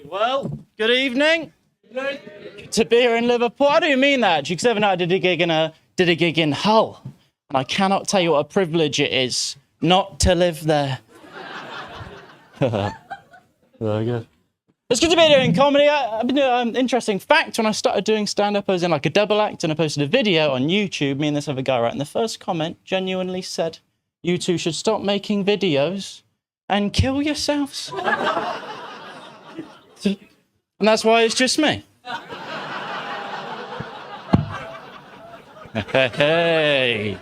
Well, good evening. Good to be here in Liverpool. I do mean that, because the other night I did a gig in Hull, and I cannot tell you what a privilege it is not to live there. Very good. It's good to be doing comedy. I've been doing an interesting fact. When I started doing stand-up, I was in like a double act, and I posted a video on YouTube, me and this other guy, right? And the first comment genuinely said, "You two should stop making videos and kill yourselves." And that's why it's just me. Hey.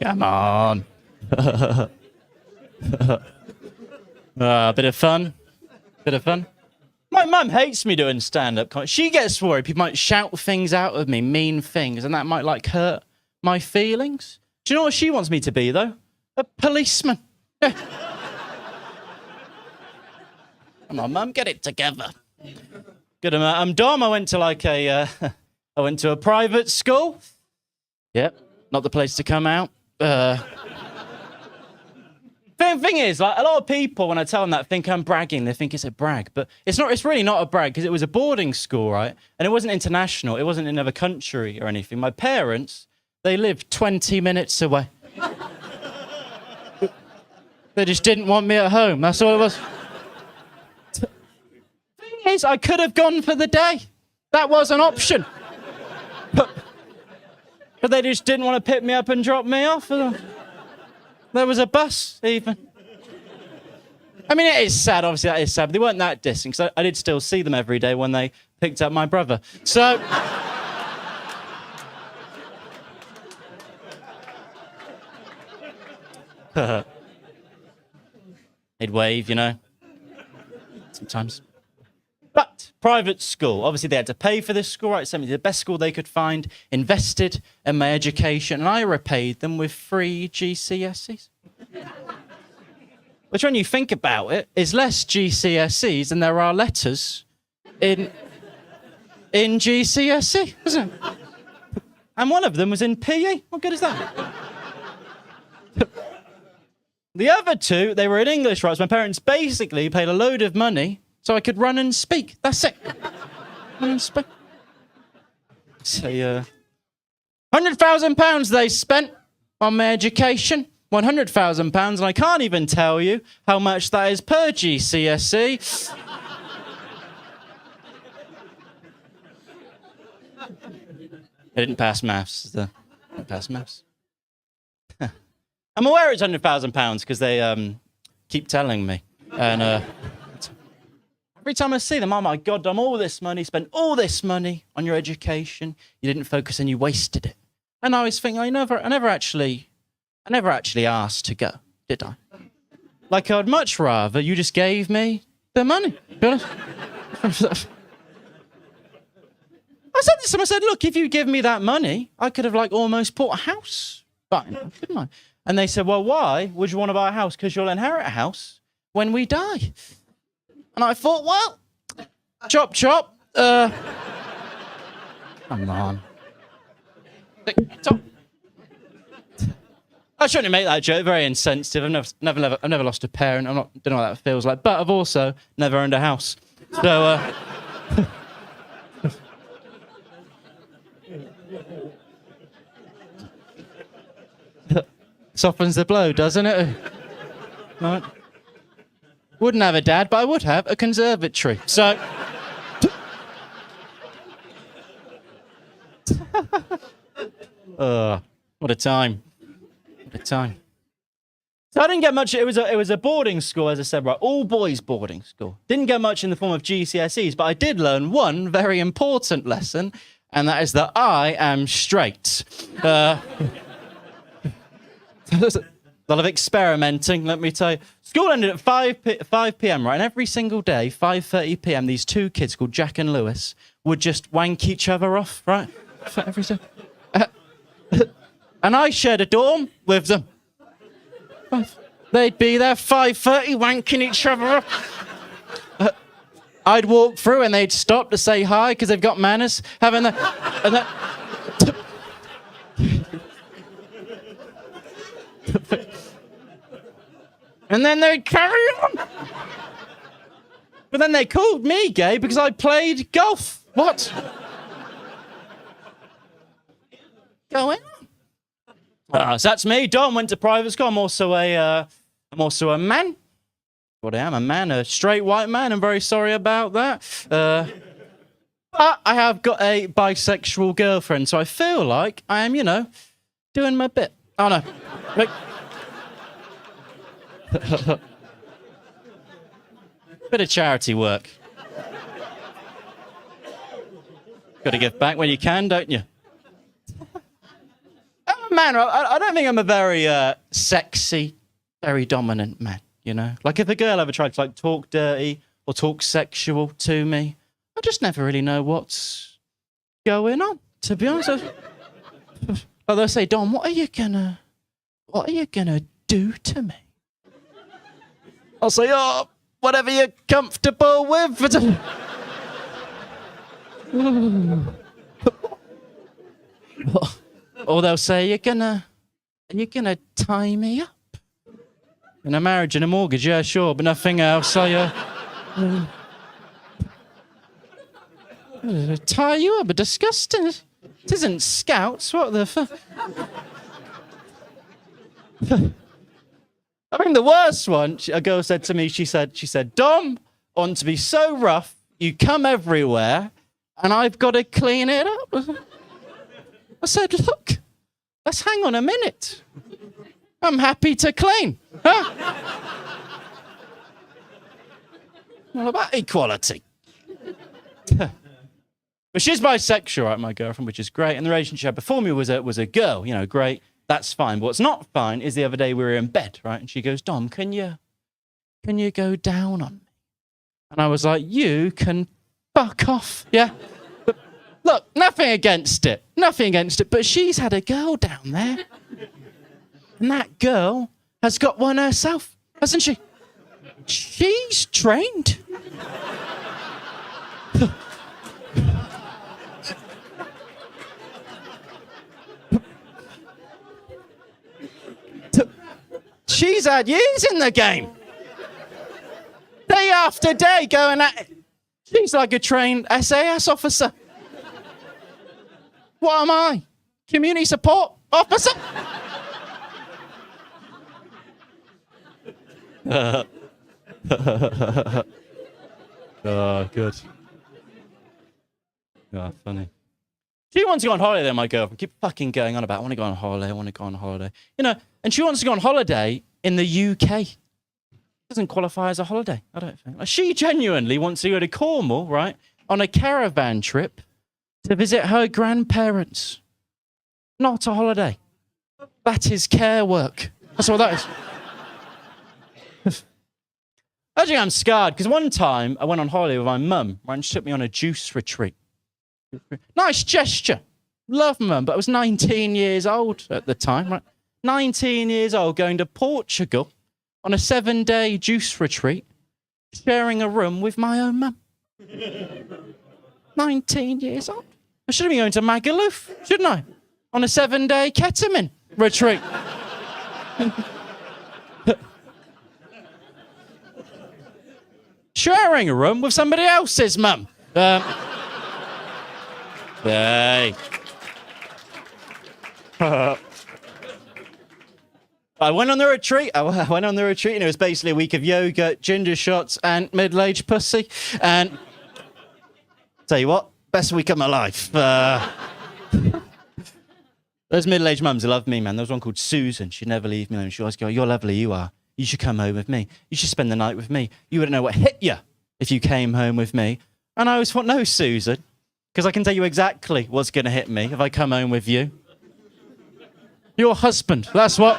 Come on. A bit of fun. My mum hates me doing stand-up comedy. She gets worried people might shout things out of me, mean things, and that might like hurt my feelings. Do you know what she wants me to be, though? A policeman. Come on, Mum, get it together. Good. Dom, I went to I went to a private school. Yep, not the place to come out. Thing is, like, a lot of people, when I tell them that, think I'm bragging. They think it's a brag, but it's not. It's really not a brag, because it was a boarding school, right? And it wasn't international. It wasn't in another country or anything. My parents, they lived 20 minutes away. They just didn't want me at home. That's all it was. Thing is, I could have gone for the day. That was an option. But they just didn't want to pick me up and drop me off. There was a bus, even. I mean, it is sad. Obviously, that is sad. But they weren't that distant, because I did still see them every day when they picked up my brother. So... They'd wave, you know, sometimes. But private school, obviously they had to pay for this school, right? Sent me to the best school they could find, invested in my education, and I repaid them with free GCSEs. Which, when you think about it, is less GCSEs than there are letters in GCSE, isn't it? And one of them was in PE. What good is that? The other two, they were in English, right? So my parents basically paid a load of money so I could run and speak. That's it. Run and speak. So, £100,000 they spent on my education. £100,000, and I can't even tell you how much that is per GCSE. I didn't pass maths. Didn't pass maths. I'm aware it's £100,000 because they keep telling me. And every time I see them, oh my God, done all this money, spent all this money on your education. You didn't focus and you wasted it. And I was thinking, I never actually asked to go, did I? Like, I'd much rather you just gave me the money. I said this to them, I said, look, if you give me that money, I could have almost bought a house. Fine, couldn't I? And they said, well, why would you want to buy a house? Because you'll inherit a house when we die. And I thought, well, chop, chop. Come on. I shouldn't make that joke. Very insensitive. I've never lost a parent. Don't know what that feels like. But I've also never owned a house. So, softens the blow, doesn't it? Right. Wouldn't have a dad, but I would have a conservatory. So... what a time. What a time. So I didn't get much. It was a boarding school, as I said, right? All boys boarding school. Didn't get much in the form of GCSEs, but I did learn one very important lesson, and that is that I am straight. There's a lot of experimenting, let me tell you. School ended at 5 p.m, right? And every single day, 5:30 p.m, these two kids called Jack and Lewis would just wank each other off, right? Every day. And I shared a dorm with them. They'd be there 5:30 wanking each other off. I'd walk through and they'd stop to say hi because they've got manners. Having the... And then they'd carry on. But then they called me gay because I played golf. What? Going on? So that's me. Dom went to private school. I'm also a man. What I am, a man, a straight white man. I'm very sorry about that. But I have got a bisexual girlfriend, so I feel like I am, doing my bit. Oh no. Bit of charity work. Got to give back when you can, don't you? I'm a man. I don't think I'm a very sexy, very dominant man, Like if a girl ever tried to talk dirty or talk sexual to me, I just never really know what's going on, to be honest. Like they'll say, Dom, what are you gonna do to me? I'll say, oh, whatever you're comfortable with. Or they'll say, are you gonna tie me up? In a marriage and a mortgage, yeah, sure, but nothing else. Tie you up? Disgusting. It isn't Scouts. What the fuck? I mean, the worst one, a girl said to me, she said, Dom, I want to be so rough, you come everywhere, and I've got to clean it up. I said, look, let's hang on a minute. I'm happy to clean. Huh? What about equality? But she's bisexual, right, my girlfriend, which is great. And the relationship before me was a girl, great. That's fine. But what's not fine is the other day we were in bed, right? And she goes, Dom, can you go down on me? And I was like, you can fuck off, yeah? But look, nothing against it. But she's had a girl down there. And that girl has got one herself, hasn't she? She's trained. She's had years in the game. Day after day going at it. She's like a trained SAS officer. What am I? Community support officer? Oh, good. Oh, funny. She wants to go on holiday, though, my girlfriend. Keep fucking going on about, I want to go on holiday. And she wants to go on holiday in the UK. Doesn't qualify as a holiday, I don't think. Like, she genuinely wants to go to Cornwall, right, on a caravan trip to visit her grandparents. Not a holiday. That is care work. That's what that is. Actually, I'm scarred, because one time I went on holiday with my mum, right, and she took me on a juice retreat. Nice gesture. Love mum, but I was 19 years old at the time, right? 19 years old, going to Portugal on a 7-day juice retreat, sharing a room with my own mum. 19 years old. I should have been going to Magaluf, shouldn't I? On a 7-day ketamine retreat. Sharing a room with somebody else's mum. Hey. I went on the retreat, and it was basically a week of yoga, ginger shots, and middle-aged pussy. And tell you what, best week of my life. Those middle-aged mums who love me, man. There was one called Susan. She'd never leave me alone. She'd always go, you're lovely, you are. You should come home with me. You should spend the night with me. You wouldn't know what hit you if you came home with me. And I always thought, no, Susan, because I can tell you exactly what's going to hit me if I come home with you. Your husband, that's what.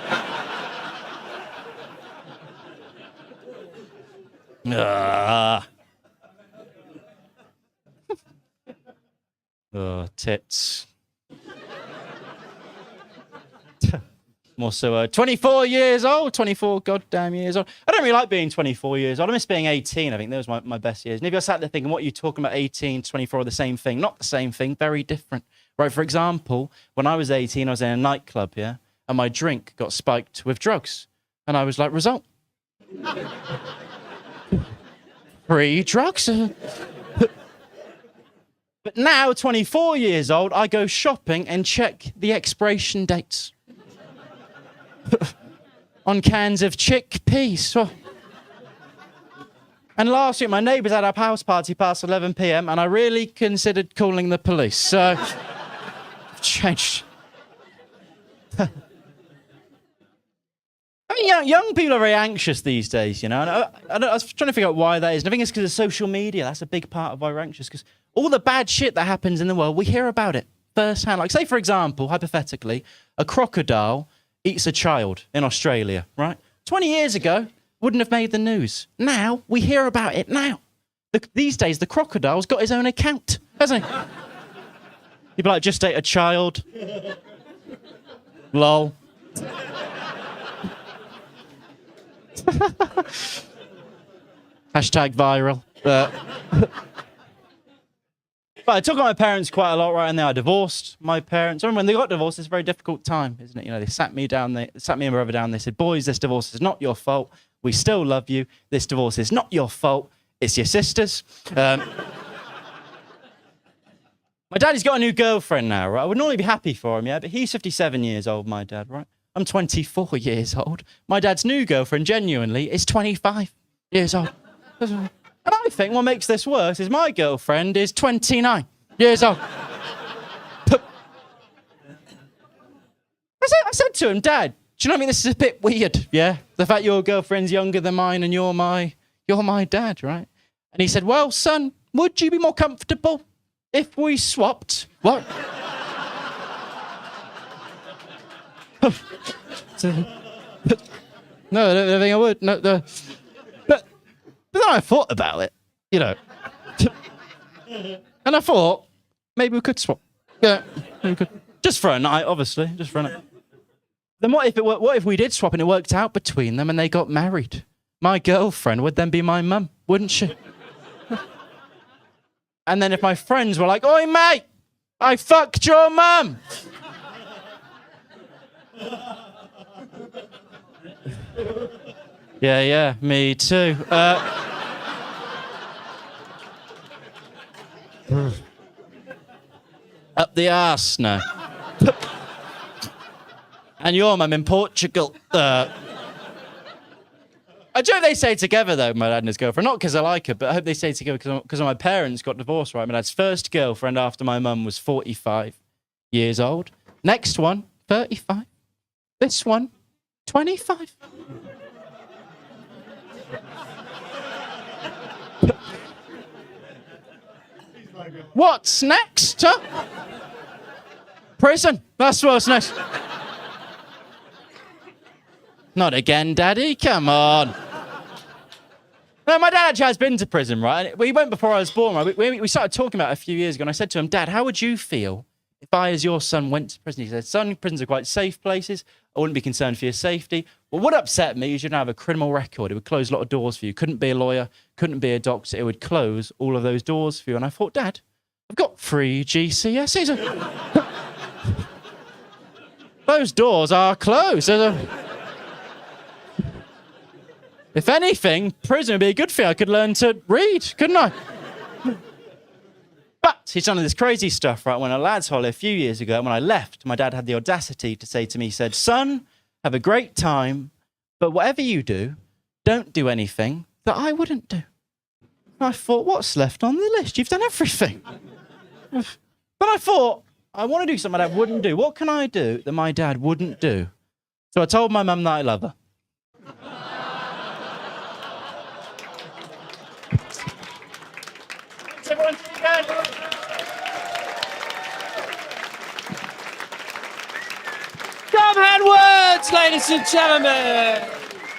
Oh, tits. I'm also 24 years old, 24 goddamn years old. I don't really like being 24 years old. I miss being 18. I think those were my best years. And if you're sat there thinking, what are you talking about, 18, 24 are the same thing? Not the same thing, very different. Right, for example, when I was 18, I was in a nightclub, yeah? And my drink got spiked with drugs. And I was like, result. Free drugs. But now, 24 years old, I go shopping and check the expiration dates on cans of chickpeas. Oh. And last week, my neighbours had a house party past 11 p.m. and I really considered calling the police. So, I've changed. I mean, young people are very anxious these days, you know. And I was trying to figure out why that is. And I think it's because of social media. That's a big part of why we're anxious. Because all the bad shit that happens in the world, we hear about it firsthand. Like, say, for example, hypothetically, a crocodile eats a child in Australia, right? 20 years ago, wouldn't have made the news. Now, we hear about it now. These days, the crocodile's got his own account, hasn't he? You'd be like, just ate a child. Lol. Hashtag viral. But I talk about my parents quite a lot right now. I divorced my parents. I remember when they got divorced, it's a very difficult time, isn't it? You know, they sat me and my brother down. They said, boys, this divorce is not your fault. We still love you. This divorce is not your fault. It's your sister's. My daddy's got a new girlfriend now, right? I would normally be happy for him, yeah, but he's 57 years old, my dad, right? I'm 24 years old. My dad's new girlfriend, genuinely, is 25 years old. And I think what makes this worse is my girlfriend is 29 years old. I said to him, Dad, do you know what I mean? This is a bit weird, yeah? The fact your girlfriend's younger than mine and you're my dad, right? And he said, well, son, would you be more comfortable if we swapped? What? No, I don't think I would. No, no. But then I thought about it, you know. And I thought, maybe we could swap. Yeah, maybe we could. Just for a night, obviously. Just for a night. Then what if we did swap and it worked out between them and they got married? My girlfriend would then be my mum, wouldn't she? And then if my friends were like, oi, mate, I fucked your mum. Yeah, me too. Up the arse now. And your mum in Portugal. I joke they stay together, though, my dad and his girlfriend. Not because I like her, but I hope they stay together because my parents got divorced, right? My dad's first girlfriend after my mum was 45 years old. Next one, 35. This one, 25. What's next, huh? Prison. That's what's next. Not again, Daddy. Come on. No, my dad actually has been to prison, right? He went before I was born, right? We started talking about it a few years ago, and I said to him, Dad, how would you feel if I, as your son, went to prison? He said, son, prisons are quite safe places. I wouldn't be concerned for your safety. But what upset me is you didn't have a criminal record. It would close a lot of doors for you. Couldn't be a lawyer, couldn't be a doctor. It would close all of those doors for you. And I thought, Dad, I've got 3 GCSEs. Those doors are closed. If anything, prison would be a good thing. I could learn to read, couldn't I? But he's done this crazy stuff, right? When a lad's holiday a few years ago, when I left, my dad had the audacity to say to me, he said, son, have a great time, but whatever you do, don't do anything that I wouldn't do. And I thought, what's left on the list? You've done everything. But I thought, I want to do something my dad wouldn't do. What can I do that my dad wouldn't do? So I told my mum that I love her. Come had words, ladies and gentlemen.